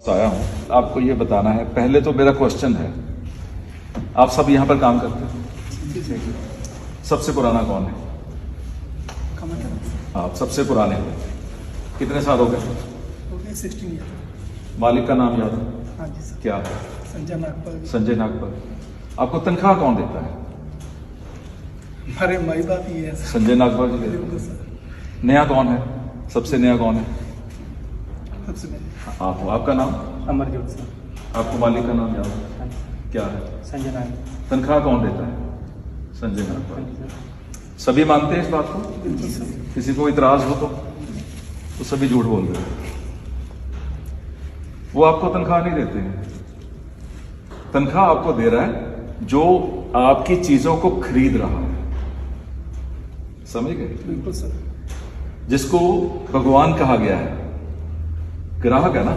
आया हूँ आपको ये बताना है। पहले तो मेरा क्वेश्चन है, आप सब यहाँ पर काम करते हैं? सबसे पुराना कौन है? आप सबसे पुराने हो। कितने साल हो गए? 16 ईयर। मालिक का नाम याद है? हाँ जी सर। क्या है? संजय नागपाल। संजय नागपाल। आपको तनख्वाह कौन देता है? हमारे माई बाप ही है सर। संजय नागपाल जी देते बिल्कुल हैं। सर। नया कौन है? सबसे नया कौन है? सबसे पहले आप हो। आपका नाम? अमरजोत सर। आपको मालिक का नाम याद है? हाँ जी। क्या है? संजय नागपाल। तनख्वाह कौन देता है? संजय हाँ नागपाल। जी सर। सभी मानते हैं इस बात को? बिल्कुल सर। किसी को इतराज हो तो सभी झूठ बोल रहे हैं। वो आपको तनख्वाह नहीं देते हैं। तनख्वाह आपको दे रहा है जो आपकी चीजों को खरीद रहा है। समझ गए? बिल्कुल सर। जिसको भगवान कहा गया है, ग्राहक है ना,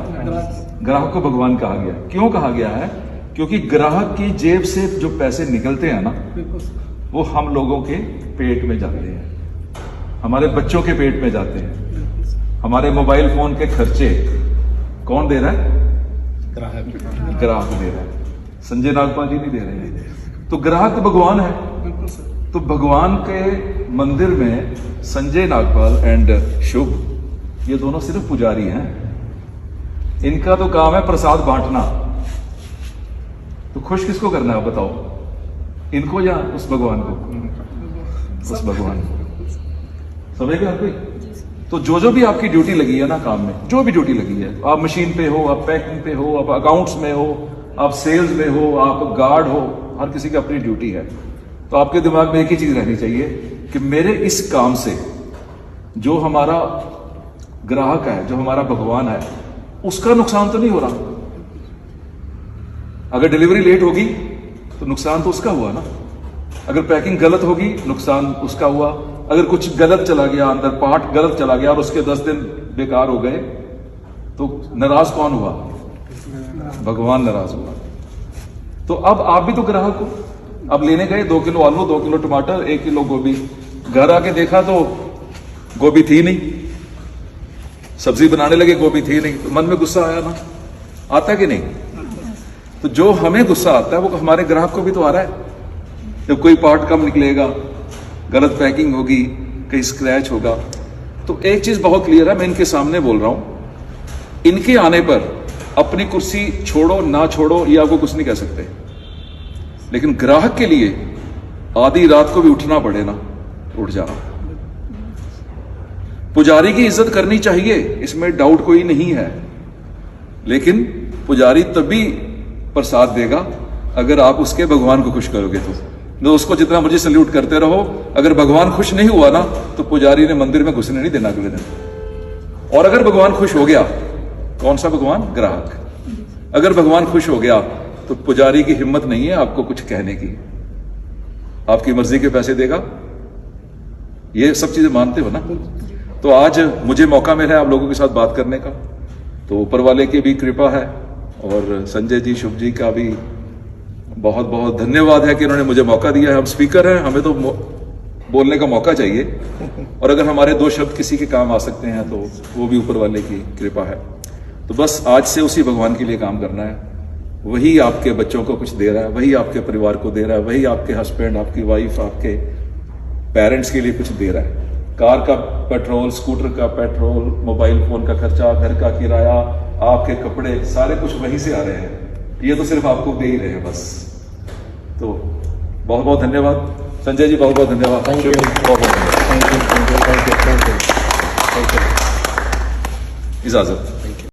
ग्राहक को भगवान कहा गया। क्यों कहा गया है? क्योंकि ग्राहक की जेब से जो पैसे निकलते हैं ना, बिल्कुल सर। वो हम लोगों के पेट में जाते हैं, हमारे बच्चों के पेट में जाते हैं। बिल्कुल सर। हमारे मोबाइल फोन के खर्चे कौन दे रहा है? ग्राहक। ग्राहक दे रहा है। संजय नागपाल जी नहीं दे रहे हैं। तो ग्राहक तो भगवान है। बिल्कुल सर। तो भगवान के मंदिर में संजय नागपाल एंड शुभ, ये दोनों सिर्फ पुजारी हैं। इनका तो काम है प्रसाद बांटना। तो खुश किसको करना है बताओ, इनको या उस भगवान को? उस भगवान को। समझ गए हर कोई? तो जो भी आपकी ड्यूटी लगी है ना काम में, जो भी ड्यूटी लगी है, आप मशीन पे हो, आप पैकिंग पे हो, आप अकाउंट्स में हो, आप सेल्स में हो, आप गार्ड हो, हर किसी की अपनी ड्यूटी है। तो आपके दिमाग में एक ही चीज रहनी चाहिए कि मेरे इस काम से जो हमारा ग्राहक है, जो हमारा भगवान है, उसका नुकसान तो नहीं हो रहा। अगर डिलीवरी लेट होगी तो नुकसान तो उसका हुआ ना। अगर पैकिंग गलत होगी नुकसान उसका हुआ। अगर कुछ गलत चला गया, अंदर पार्ट गलत चला गया और उसके 10 दिन बेकार हो गए, तो नाराज कौन हुआ? भगवान नाराज हुआ। तो अब आप भी तो ग्राहक हो। अब लेने गए 2 किलो आलू, 2 किलो टमाटर, 1 किलो गोभी। घर आके देखा तो गोभी थी नहीं। सब्जी बनाने लगे, गोभी थी नहीं। तो मन में गुस्सा आया ना? आता कि नहीं? तो जो हमें गुस्सा आता है वो हमारे ग्राहक को भी तो आ रहा है। जब कोई पार्ट कम निकलेगा, गलत पैकिंग होगी, कहीं स्क्रैच होगा। तो एक चीज बहुत क्लियर है, मैं इनके सामने बोल रहा हूं, इनके आने पर अपनी कुर्सी छोड़ो ना छोड़ो ये आपको कुछ नहीं कह सकते। लेकिन ग्राहक के लिए आधी रात को भी उठना पड़े ना, उठ जाना। पुजारी की इज्जत करनी चाहिए, इसमें डाउट कोई नहीं है। लेकिन पुजारी तभी प्रसाद देगा अगर आप उसके भगवान को खुश करोगे। तो उसको जितना मर्जी सल्यूट करते रहो, अगर भगवान खुश नहीं हुआ ना तो पुजारी ने मंदिर में घुसने नहीं देना अगले दिन। और अगर भगवान खुश हो गया, कौन सा भगवान? ग्राहक। अगर भगवान खुश हो गया तो पुजारी की हिम्मत नहीं है आपको कुछ कहने की। आपकी मर्जी के पैसे देगा। ये सब चीजें मानते हो ना? तो आज मुझे मौका मिला है आप लोगों के साथ बात करने का, तो ऊपर वाले की भी कृपा है और संजय जी, शुभ जी का भी बहुत बहुत धन्यवाद है कि उन्होंने मुझे मौका दिया है। हम स्पीकर हैं, हमें तो बोलने का मौका चाहिए। और अगर हमारे 2 शब्द किसी के काम आ सकते हैं तो वो भी ऊपर वाले की कृपा है। तो बस आज से उसी भगवान के लिए काम करना है। वही आपके बच्चों को कुछ दे रहा है, वही आपके परिवार को दे रहा है, वही आपके हस्बैंड, आपकी वाइफ, आपके पेरेंट्स के लिए कुछ दे रहा है। कार का पेट्रोल, स्कूटर का पेट्रोल, मोबाइल फोन का खर्चा, घर का किराया, आपके कपड़े, सारे कुछ वहीं से आ रहे हैं। ये तो सिर्फ आपको दे ही रहे हैं बस। तो बहुत बहुत धन्यवाद संजय जी, बहुत बहुत धन्यवाद। थैंक यू, बहुत बहुत इजाजत।